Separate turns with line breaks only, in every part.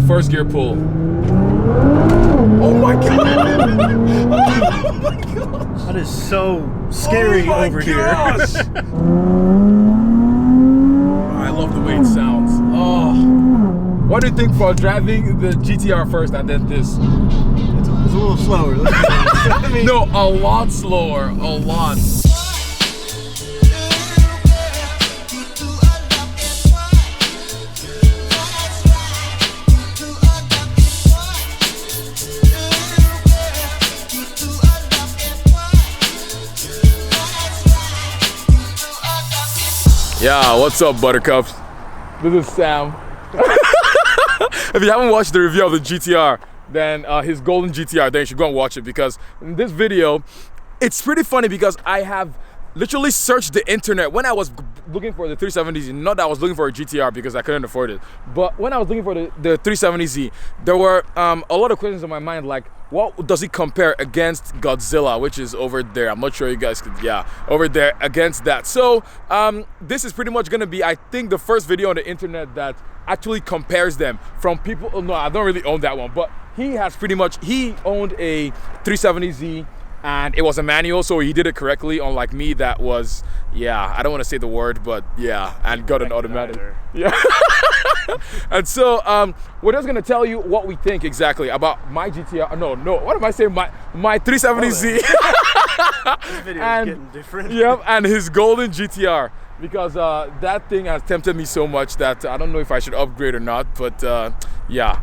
first gear pull. Oh my god! Oh my gosh!
That is so scary over here.
I love the way it sounds. Oh, what do you think for driving the GTR first and then this?
It's a little slower. I mean,
No, a lot slower. A lot. Yeah, what's up, Buttercups? This is Sam. If you haven't watched the review of the GTR, then his golden GTR, then you should go and watch it, because in this video, it's pretty funny because I have literally searched the internet when I was looking for the 370Z. Not that I was looking for a GTR because I couldn't afford it, but when I was looking for the 370Z, there were a lot of questions in my mind, like, what does it compare against Godzilla, which is over there? I'm not sure you guys could, yeah, over there against that. So this is pretty much gonna be, I think, the first video on the internet that actually compares them from people. Oh, no, I don't really own that one, but he has pretty much, he owned a 370Z and it was a manual, so he did it correctly, unlike me that was, yeah, I don't want to say the word, but yeah, and got an automatic. Yeah. And so we're just gonna tell you what we think exactly about my GTR. No, what am I saying? My 370Z.
This video is getting different.
Yep, and his golden GTR, because that thing has tempted me so much that I don't know if I should upgrade or not, but yeah.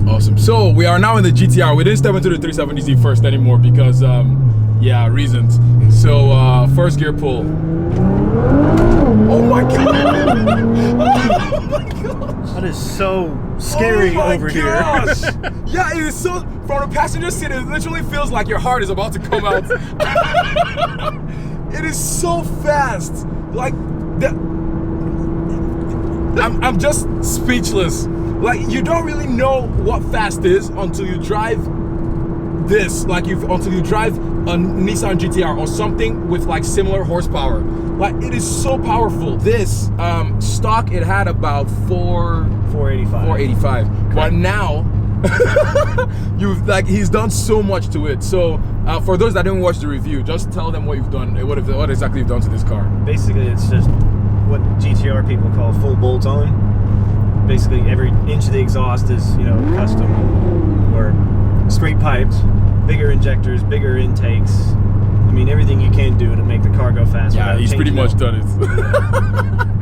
Awesome. So we are now in the GTR. We didn't step into the 370Z first anymore because yeah, reasons. So first gear pull. Oh my god! Oh my gosh!
That is so scary over here.
Yeah, it is so, from the passenger seat, it literally feels like your heart is about to come out. It is so fast. Like, I'm just speechless. Like, you don't really know what fast is until you drive this, like until you drive a Nissan GTR or something with like similar horsepower. Like, it is so powerful. This stock, it had about 485. But now he's done so much to it. So for those that didn't watch the review, just tell them what you've done, what exactly you've done to this car.
Basically, it's just what GTR people call full bolt on. Basically, every inch of the exhaust is, you know, custom or straight piped, bigger injectors, bigger intakes. I mean, everything you can do to make the car go fast.
Yeah, he's pretty much done it.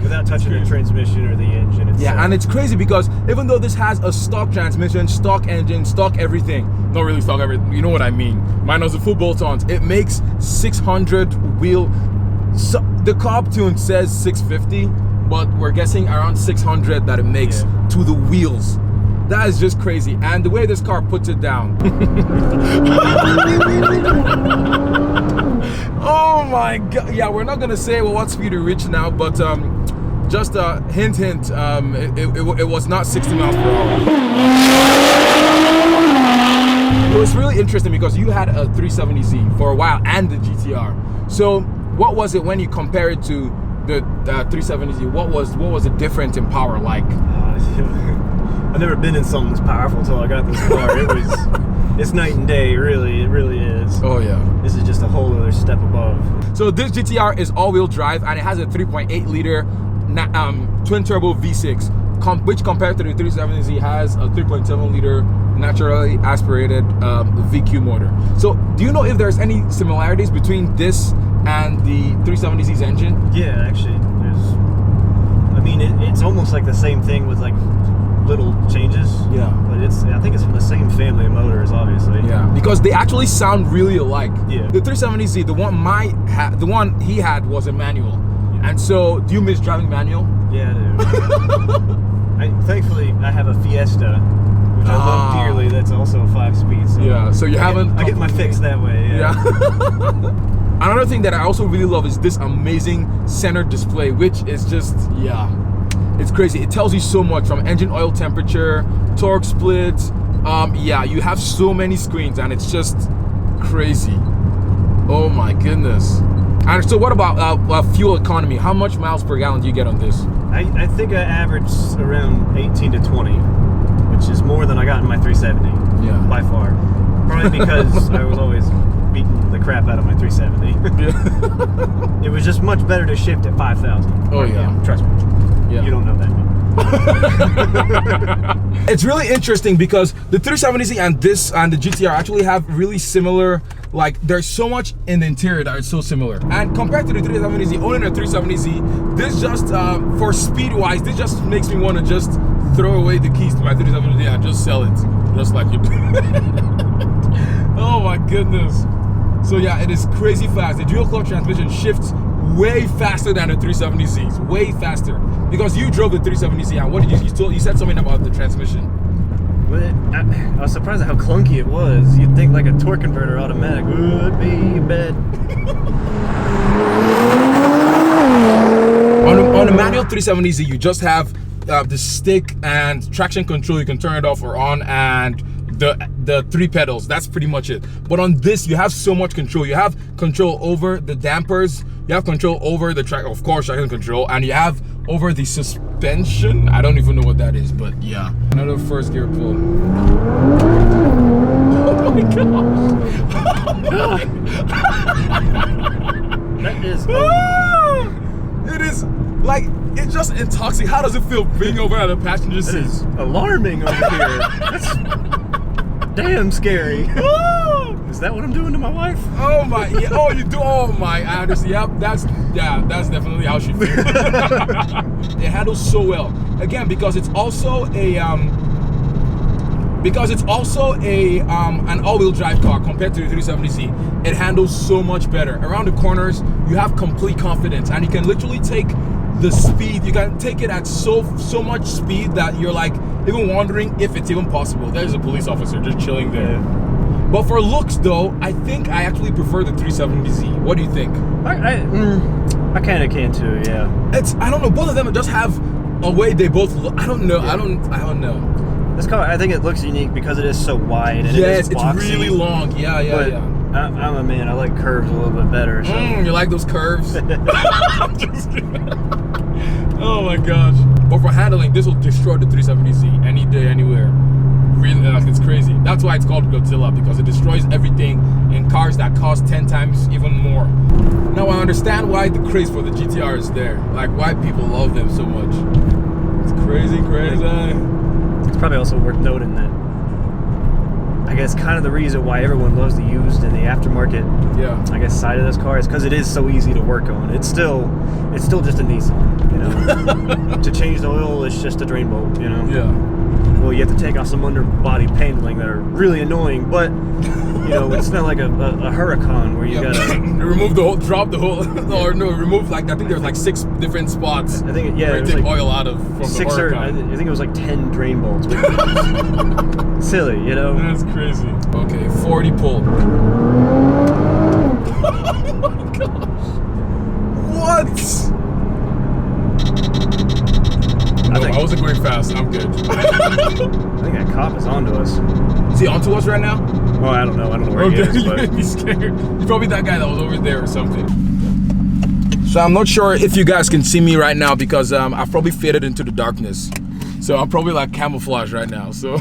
Without touching the transmission or the engine itself.
Yeah, and it's crazy because even though this has a stock transmission, stock engine, stock everything, not really stock everything, you know what I mean, minus the full bolt-ons, it makes 600 wheel. So the carb tune says 650. But we're guessing around 600 that it makes to the wheels. That is just crazy. And the way this car puts it down. Oh my god. Yeah, we're not gonna say what speed we reach now, but just a hint, it was not 60 miles per hour. It was really interesting because you had a 370Z for a while and the GTR. So what was it when you compare it to the 370Z? What was the difference in power like?
I've never been in something this powerful until I got this car. It's night and day, really. It really is.
Oh yeah.
This is just a whole other step above.
So this GTR is all-wheel drive and it has a 3.8 liter twin turbo V6, which compared to the 370Z has a 3.7 liter naturally aspirated VQ motor. So do you know if there's any similarities between this and the 370Z's engine?
Yeah, actually, there's. I mean, it's almost like the same thing with like little changes.
Yeah.
But I think it's from the same family of motors, obviously.
Yeah. Because they actually sound really alike.
Yeah.
The 370Z, the one he had was a manual. Yeah. And so, do you miss driving manual?
Yeah, I do. Thankfully, I have a Fiesta, which I love dearly. That's also 5-speed. So
yeah. So you haven't.
I get my fix that way. Yeah.
Another thing that I also really love is this amazing center display, which is just, yeah, it's crazy. It tells you so much, from engine oil temperature, torque split. Yeah, you have so many screens and it's just crazy. Oh my goodness. And so what about fuel economy? How much miles per gallon do you get on this?
I think I average around 18 to 20, which is more than I got in my 370.
Yeah.
By far. Probably because I was always beating the crap out of my 370.
Yeah.
It was just much better to shift at 5,000.
Oh, yeah.
Trust me.
Yeah.
You don't know that.
It's really interesting because the 370Z and this and the GTR actually have really similar, like there's so much in the interior that is so similar. And compared to the 370Z, owning a 370Z, this just, for speed wise, this just makes me want to just throw away the keys to my 370Z and just sell it. Just like you. Oh my goodness. So yeah, it is crazy fast. The dual clutch transmission shifts way faster than the 370Zs, way faster. Because you drove the 370Z, and what did you said something about the transmission.
I was surprised at how clunky it was. You'd think like a torque converter automatic would be bad.
On a manual 370Z, you just have the stick and traction control. You can turn it off or on, and the 3 pedals. That's pretty much it. But on this, you have so much control. You have control over the dampers. You have control over the track, of course, traction control, and you have over the suspension. I don't even know what that is, but yeah. Another first gear pull. Oh my gosh.
That is.
It is like, it's just intoxicating. How does it feel being over at the passenger seat?
It is alarming over here. That's damn scary. Is that what I'm doing to my wife?
Oh my, yeah, oh you do, oh my, I understand. Yep, that's definitely how she feels. It handles so well. Again, because it's also a an all-wheel drive car compared to the 370Z. It handles so much better. Around the corners, you have complete confidence, and you can literally take the speed. You can take it at so much speed that you're like even wondering if it's even possible. There's a police officer just chilling there. Yeah. But for looks though, I think I actually prefer the 370Z. What do you think?
I kind of can too, yeah.
I don't know, both of them just have a way they both look. I don't know. Yeah. I don't know.
This car, I think it looks unique because it is so wide and
yes,
it is boxy.
It's really long. Yeah.
I'm a man, I like curves a little bit better. So.
You like those curves? I'm just kidding. Oh my gosh. But for handling, this will destroy the 370Z any day, anywhere. Really, it's crazy. That's why it's called Godzilla, because it destroys everything in cars that cost 10 times even more. Now I understand why the craze for the GTR is there. Like why people love them so much. It's crazy.
It's probably also worth noting that I guess kind of the reason why everyone loves the used and the aftermarket I guess side of this car is because it is so easy to work on. It's still just a Nissan, you know. To change the oil, it's just a drain bolt, you know.
Yeah.
Well, you have to take off some underbody paneling that are really annoying, but you know, it's not like a Huracan where you gotta
remove the whole, drop the whole, or no, remove like I think there's like 6 different spots.
I think where
you take like oil out of from
6
the Huracan.
I think it was like 10 drain bolts. Silly, you know.
That's crazy. Okay, 40 pull. Oh my gosh! What? I wasn't going fast. I'm good.
I think that cop is onto us.
Is he onto us right now?
Oh, I don't know. I don't know where he is.
You made me scared. He's probably that guy that was over there or something. So I'm not sure if you guys can see me right now because I've probably faded into the darkness. So I'm probably like camouflage right now. So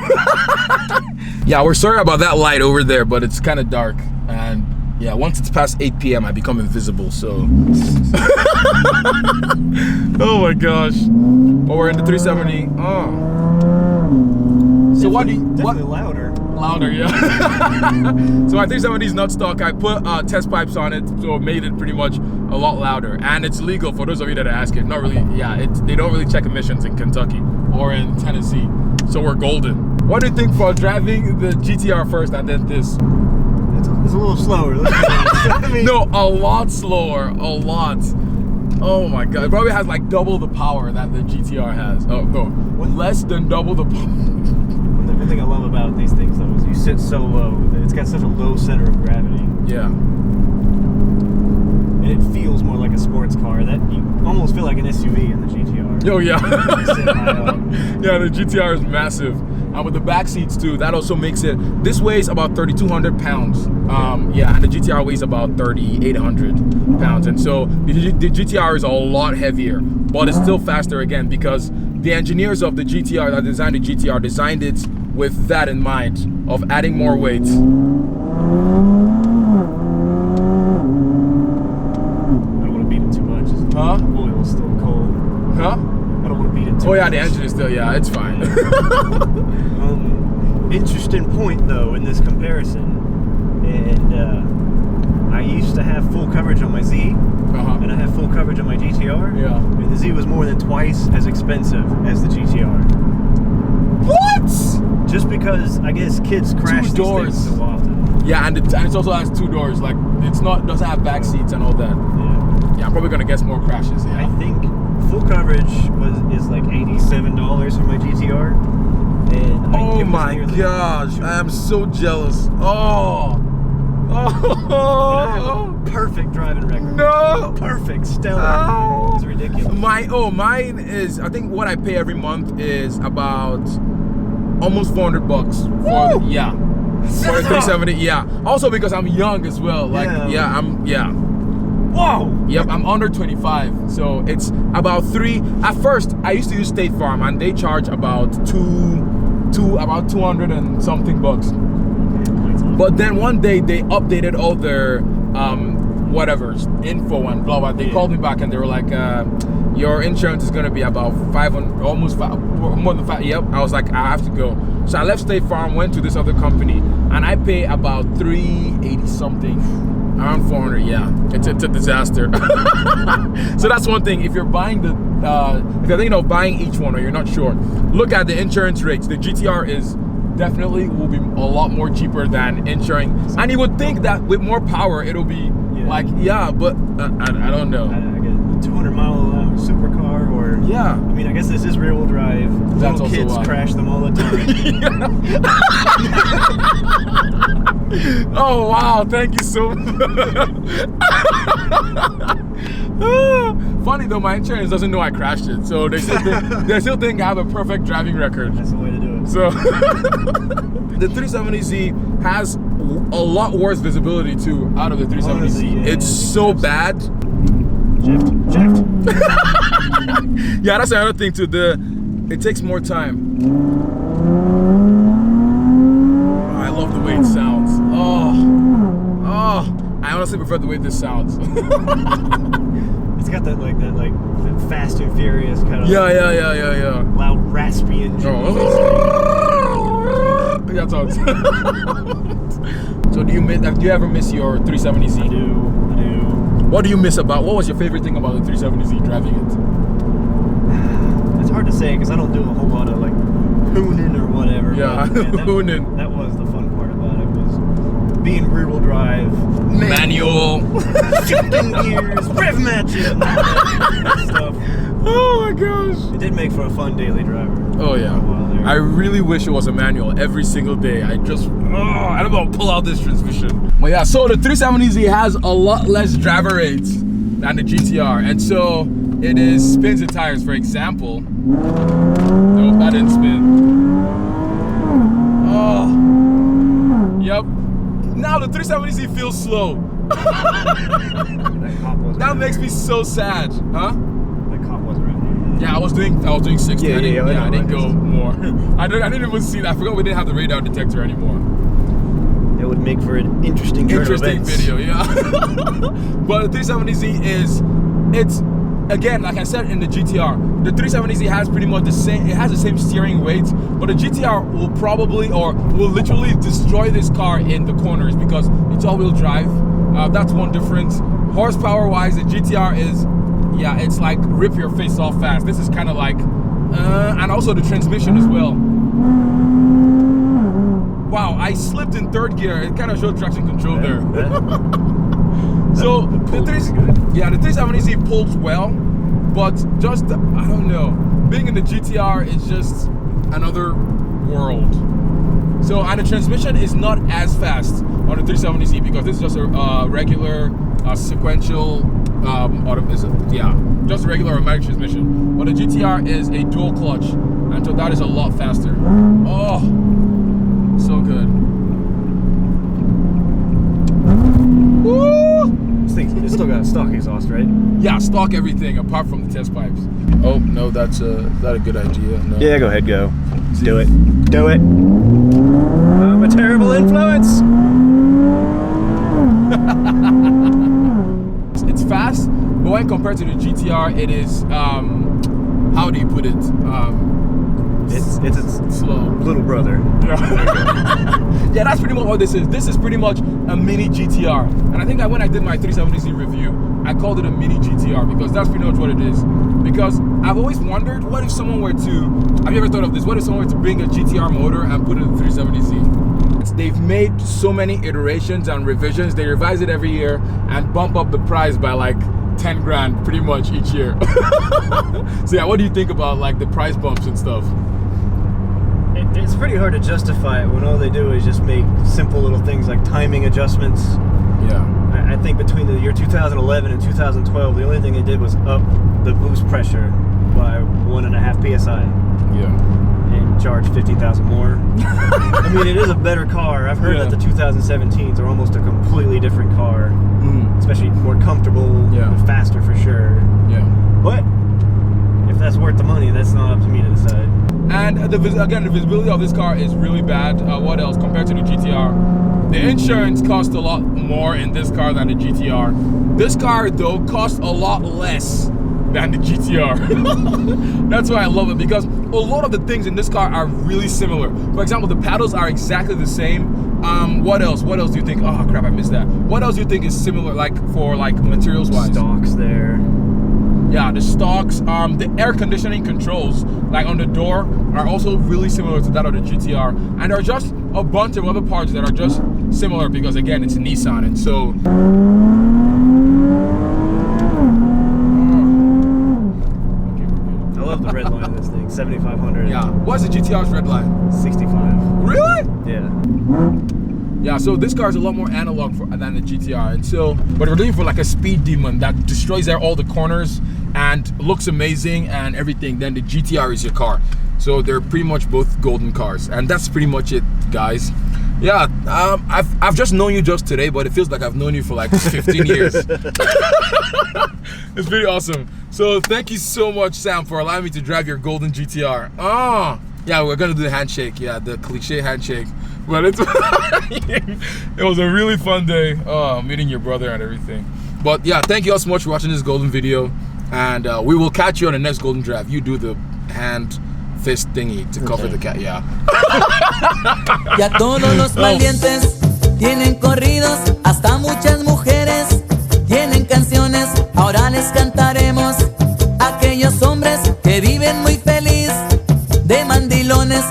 yeah, we're sorry about that light over there, but it's kind of dark. And yeah, once it's past 8 p.m. I become invisible, so. Oh my gosh. Oh, we're in the 370. Oh. So what do you...
Definitely louder.
Louder, yeah. So my 370 is not stock. I put test pipes on it, so it made it pretty much a lot louder. And it's legal for those of you that are asking. Not really, yeah, they don't really check emissions in Kentucky or in Tennessee. So we're golden. What do you think for driving the GTR first and then this?
It's a little slower.
No, a lot slower. A lot. Oh my god. It probably has like double the power that the GTR has. Oh, no. Less than double the power.
The thing I love about these things, though, is you sit so low. It's got such a low center of gravity.
Yeah.
And it feels more like a sports car. That you almost feel like an SUV in the GTR.
Oh, yeah. Yeah, the GTR is massive. And with the back seats too, that also makes it, this weighs about 3,200 pounds. Yeah, and the GTR weighs about 3,800 pounds. And so the GTR is a lot heavier, but it's still faster again because the engineers of the GTR that designed the GTR designed it with that in mind of adding more weight.
I don't want to beat it too much.
Huh?
The oil's still cold.
Huh?
I don't want to beat it too much.
Oh yeah, the engine is still, yeah, it's fine.
Interesting point though in this comparison, and I used to have full coverage on my Z, and I have full coverage on my GTR.
Yeah.
And the Z was more than twice as expensive as the GTR.
What?
Just because I guess kids crash these things so often.
Yeah, and it also has 2 doors. Like doesn't have back seats and all that.
Yeah.
Yeah, I'm probably gonna guess more crashes. Yeah.
I think full coverage is like $87 for my GTR. And
Oh my gosh, I am so jealous. Oh.
Perfect driving record.
No.
Perfect, stellar.
Oh.
It's ridiculous.
Mine is, I think what I pay every month is about almost $400 for the 370. Yeah. Also because I'm young as well. Like
Whoa.
Yep, I'm under 25, so it's about 3. At first, I used to use State Farm, and they charge about about 200 and something bucks. But then one day they updated all their info and blah blah. They called me back and they were like, "Your insurance is gonna be about 500, almost more than 5." Yep, I was like, I have to go. So I left State Farm, went to this other company, and I pay about 380 something. Around 400, yeah. It's a disaster. So that's one thing. If you're buying if you're thinking of buying each one or you're not sure, look at the insurance rates. The GTR will be a lot more cheaper than insuring. And you would think that with more power, it'll be but I don't know.
I get a 200-mile supercar or...
Yeah.
I mean, I guess this is rear-wheel drive.
That's
Little kids
also
crash them all the time.
Oh wow, thank you so much. Funny though, my insurance doesn't know I crashed it, so they still think I have a perfect driving record.
That's the way to do it.
So the 370Z has a lot worse visibility too out of the 370Z. It's so bad.
Shift.
Yeah, that's another thing too. It takes more time. I love the way it sounds. Oh, I honestly prefer the way this sounds.
It's got that Fast and Furious kind of
yeah.
loud raspy engine.
That's how it sounds. So do you ever miss your 370Z?
I do.
What do you miss what was your favorite thing about the 370Z driving it?
It's hard to say because I don't do a whole lot of hooning or whatever.
Yeah, hooning.
That was the fun part about it, was being rear-wheel drive,
manual,
shifting gears, rev matching, stuff.
Oh my gosh!
It did make for a fun daily driver.
Oh yeah. I really wish it was a manual every single day. I don't know how to pull out this transmission. But yeah, so the 370Z has a lot less driver rates than the GTR, and so it spins the tires. For example, nope, that didn't spin. Oh, yep. Now the 370Z feels slow. That makes me so sad, huh?
That cop wasn't right.
Yeah, I was doing 60.
Yeah,
I didn't go more. I didn't even see that. I forgot we didn't have the radar detector anymore.
It would make for an interesting
video, yeah. But the 370Z it's again, like I said in the GTR, the 370Z has pretty much the same. It has the same steering weight, but the GTR will literally destroy this car in the corners because it's all-wheel drive. That's one difference. Horsepower-wise, the GTR is, it's like rip your face off fast. This is kind of like, and also the transmission as well. Wow, I slipped in 3rd gear. It kind of showed traction control there. So the 370Z pulls well, but just, I don't know, being in the GTR is just another world. So, and the transmission is not as fast on the 370Z because this is just a regular sequential just a regular automatic transmission. But the GTR is a dual clutch, and so that is a lot faster. Oh, so good. Woo!
It's still got stock exhaust, right?
Yeah, stock everything apart from the test pipes. Oh no, that's not a good idea. No.
Yeah, go ahead, go. Do it. Do it. I'm a terrible influence.
It's fast, but when compared to the GTR, it is, how do you put it?
It's its
slow
little brother.
Yeah, that's pretty much what this is. This is pretty much a mini GTR. And I think that when I did my 370Z review, I called it a mini GTR because that's pretty much what it is. Because I've always wondered, what if someone were to, have you ever thought of this? What if someone were to bring a GTR motor and put it in the 370Z? They've made so many iterations and revisions. They revise it every year and bump up the price by like 10 grand pretty much each year. So yeah, what do you think about like the price bumps and stuff?
It's pretty hard to justify it when all they do is just make simple little things like timing adjustments.
Yeah.
I think between the year 2011 and 2012, the only thing they did was up the boost pressure by 1.5 psi.
Yeah.
And charge 50,000 more. I mean, it is a better car. I've heard that the 2017s are almost a completely different car, especially more comfortable, and faster for sure.
Yeah.
But if that's worth the money, that's not up to me to decide.
And again, the visibility of this car is really bad. What else compared to the GTR? The insurance costs a lot more in this car than the GTR. This car though costs a lot less than the GTR. That's why I love it, because a lot of the things in this car are really similar. For example, the paddles are exactly the same. What else? What else do you think? Oh crap, I missed that. What else do you think is similar, like for like materials wise?
Stocks there.
Yeah, the stocks, the air conditioning controls, like on the door, are also really similar to that of the GTR. And there are just a bunch of other parts that are just similar because, again, it's a Nissan. And so...
I love the red line of this thing, 7,500.
Yeah. What's the GTR's red line?
65.
Really?
Yeah.
Yeah, so this car is a lot more analog than the GTR. And so, but we're looking for like a speed demon that destroys all the corners and looks amazing and everything, then the GTR is your car. So they're pretty much both golden cars. And that's pretty much it, guys. Yeah, I've just known you just today, but it feels like I've known you for like 15 years. It's pretty awesome. So thank you so much, Sam, for allowing me to drive your golden GTR. Oh, yeah, we're gonna do the handshake. Yeah, the cliche handshake. But it was a really fun day, meeting your brother and everything. But yeah, thank you all so much for watching this golden video, and we will catch you on the next golden drive. You do the hand fist thingy to cover the cat. Yeah.
Ya todos los valientes tienen corridos, hasta muchas mujeres tienen canciones. Ahora les cantaremos a aquellos hombres que viven muy feliz de mandilones.